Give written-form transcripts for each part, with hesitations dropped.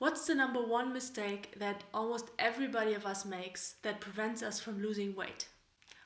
What's the number one mistake that almost everybody of us makes that prevents us from losing weight?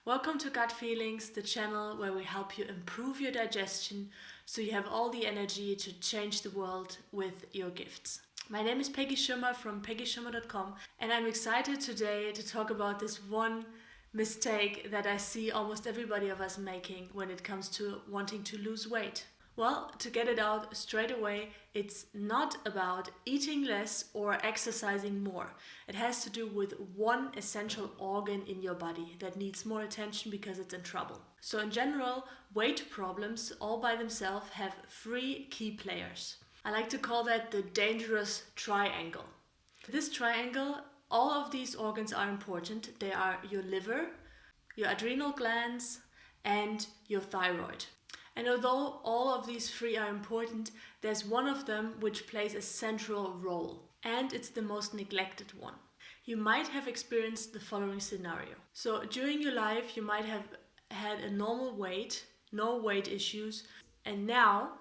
Welcome to Gut Feelings, the channel where we help you improve your digestion so you have all the energy to change the world with your gifts. My name is Peggy Schirmer from peggyschirmer.com, and I'm excited today to talk about this one mistake that I see almost everybody of us making when it comes to wanting to lose weight. Well, to get it out straight away, it's not about eating less or exercising more. It has to do with one essential organ in your body that needs more attention because it's in trouble. So in general, weight problems all by themselves have three key players. I like to call that the dangerous triangle. This triangle, all of these organs are important. They are your liver, your adrenal glands, and your thyroid. And although all of these three are important, there's one of them which plays a central role, and it's the most neglected one. You might have experienced the following scenario. So during your life, you might have had a normal weight, no weight issues, and now,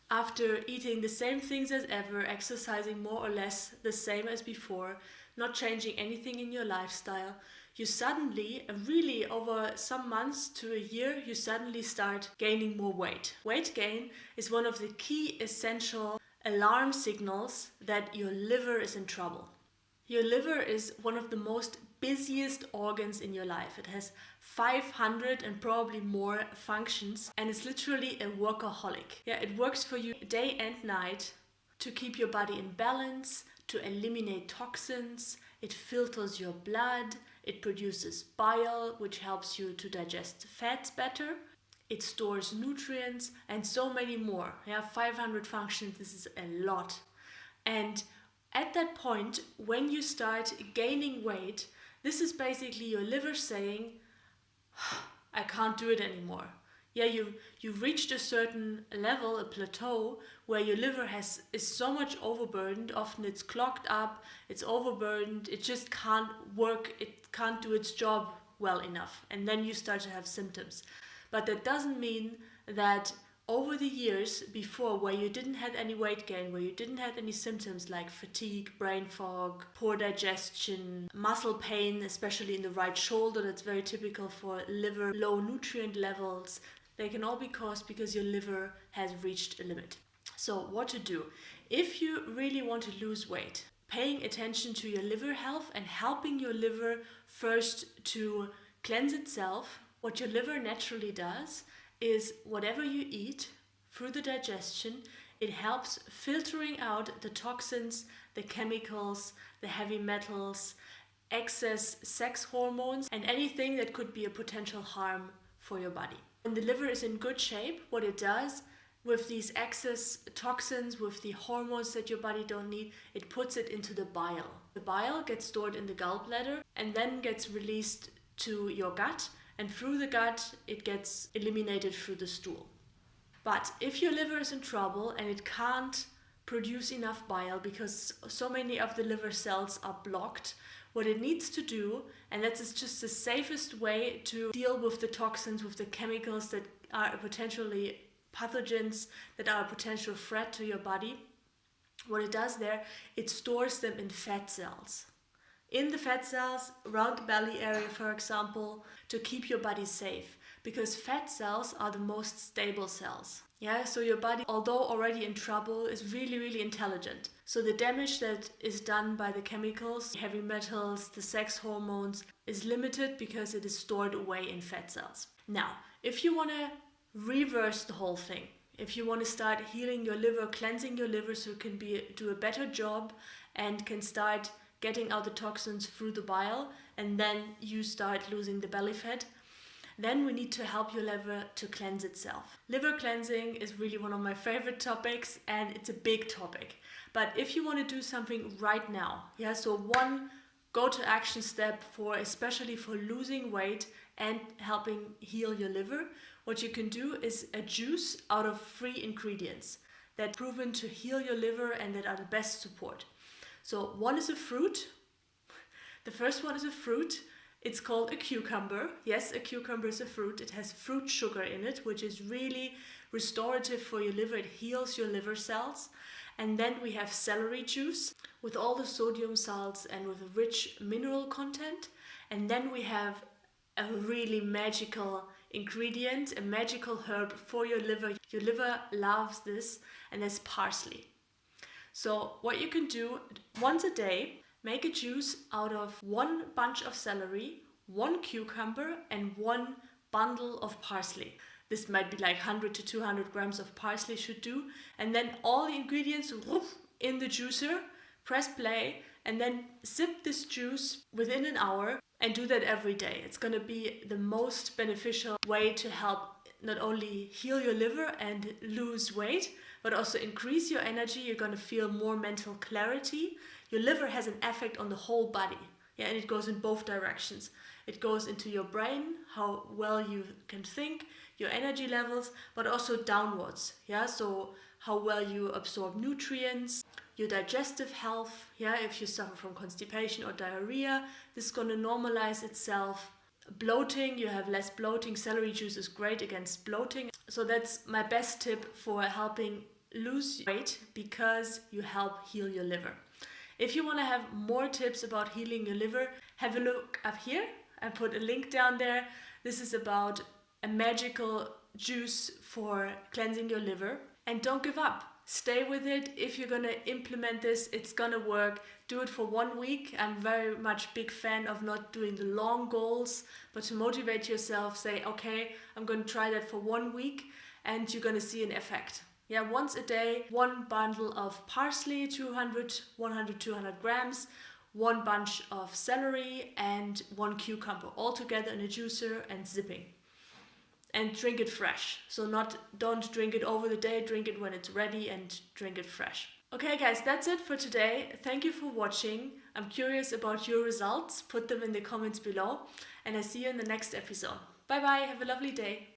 after eating the same things as ever, exercising more or less the same as before, not changing anything in your lifestyle, you suddenly, really over some months to a year, you suddenly start gaining more weight. Weight gain is one of the key essential alarm signals that your liver is in trouble. Your liver is one of the most busiest organs in your life. It has 500 and probably more functions, and it's literally a workaholic. Yeah, it works for you day and night to keep your body in balance, to eliminate toxins. It filters your blood. It produces bile, which helps you to digest fats better. It stores nutrients and so many more. 500 functions, this is a lot. And at that point, when you start gaining weight, this is basically your liver saying, I can't do it anymore. You've reached a certain level, a plateau, where your liver is so much overburdened. Often it's clogged up, it's overburdened, it just can't work, it can't do its job well enough. And then you start to have symptoms. But that doesn't mean that over the years before, where you didn't have any weight gain, where you didn't have any symptoms like fatigue, brain fog, poor digestion, muscle pain, especially in the right shoulder, that's very typical for liver, low nutrient levels, they can all be caused because your liver has reached a limit. So what to do? If you really want to lose weight, paying attention to your liver health and helping your liver first to cleanse itself, what your liver naturally does is whatever you eat through the digestion, it helps filtering out the toxins, the chemicals, the heavy metals, excess sex hormones, and anything that could be a potential harm for your body. When the liver is in good shape, what it does with these excess toxins, with the hormones that your body don't need, it puts it into the bile. The bile gets stored in the gallbladder and then gets released to your gut, and through the gut it gets eliminated through the stool. But if your liver is in trouble and it can't produce enough bile because so many of the liver cells are blocked, what it needs to do, and that is just the safest way to deal with the toxins, with the chemicals that are potentially pathogens, that are a potential threat to your body, what it does there, it stores them in fat cells. In the fat cells, around the belly area, for example, to keep your body safe. Because fat cells are the most stable cells. So your body, although already in trouble, is really, really intelligent. So the damage that is done by the chemicals, heavy metals, the sex hormones, is limited because it is stored away in fat cells. Now, if you want to reverse the whole thing, if you want to start healing your liver, cleansing your liver so it can do a better job and can start getting out the toxins through the bile, and then you start losing the belly fat, then we need to help your liver to cleanse itself. Liver cleansing is really one of my favorite topics, and it's a big topic. But if you want to do something right now, so one go-to action step especially for losing weight and helping heal your liver, what you can do is a juice out of 3 ingredients that are proven to heal your liver and that are the best support. So one is a fruit. The first one is a fruit. It's called a cucumber. Yes, a cucumber is a fruit. It has fruit sugar in it, which is really restorative for your liver. It heals your liver cells. And then we have celery juice with all the sodium salts and with a rich mineral content. And then we have a really magical ingredient, a magical herb for your liver. Your liver loves this, and that's parsley. So what you can do once a day, make a juice out of 1 bunch of celery, 1 cucumber, and 1 bundle of parsley. This might be like 100 to 200 grams of parsley should do. And then all the ingredients in the juicer, press play, and then sip this juice within an hour and do that every day. It's going to be the most beneficial way to help not only heal your liver and lose weight, but also increase your energy. You're going to feel more mental clarity. Your liver has an effect on the whole body. Yeah, and it goes in both directions. It goes into your brain, how well you can think, your energy levels, but also downwards. Yeah, so how well you absorb nutrients, your digestive health. Yeah, if you suffer from constipation or diarrhea, this is going to normalize itself. Bloating, you have less bloating. Celery juice is great against bloating. So that's my best tip for helping lose weight, because you help heal your liver. If you want to have more tips about healing your liver, have a look up here. I put a link down there. This is about a magical juice for cleansing your liver. And don't give up. Stay with it. If you're going to implement this, it's going to work. Do it for 1 week. I'm very much big fan of not doing the long goals, but to motivate yourself, say, okay, I'm going to try that for 1 week, and you're going to see an effect. Yeah, once a day, 1 bundle of parsley, 200 grams, 1 bunch of celery, and 1 cucumber, all together in a juicer and zipping. And drink it fresh. So don't drink it over the day, drink it when it's ready and drink it fresh. Okay guys, that's it for today. Thank you for watching. I'm curious about your results. Put them in the comments below, and I see you in the next episode. Bye bye, have a lovely day.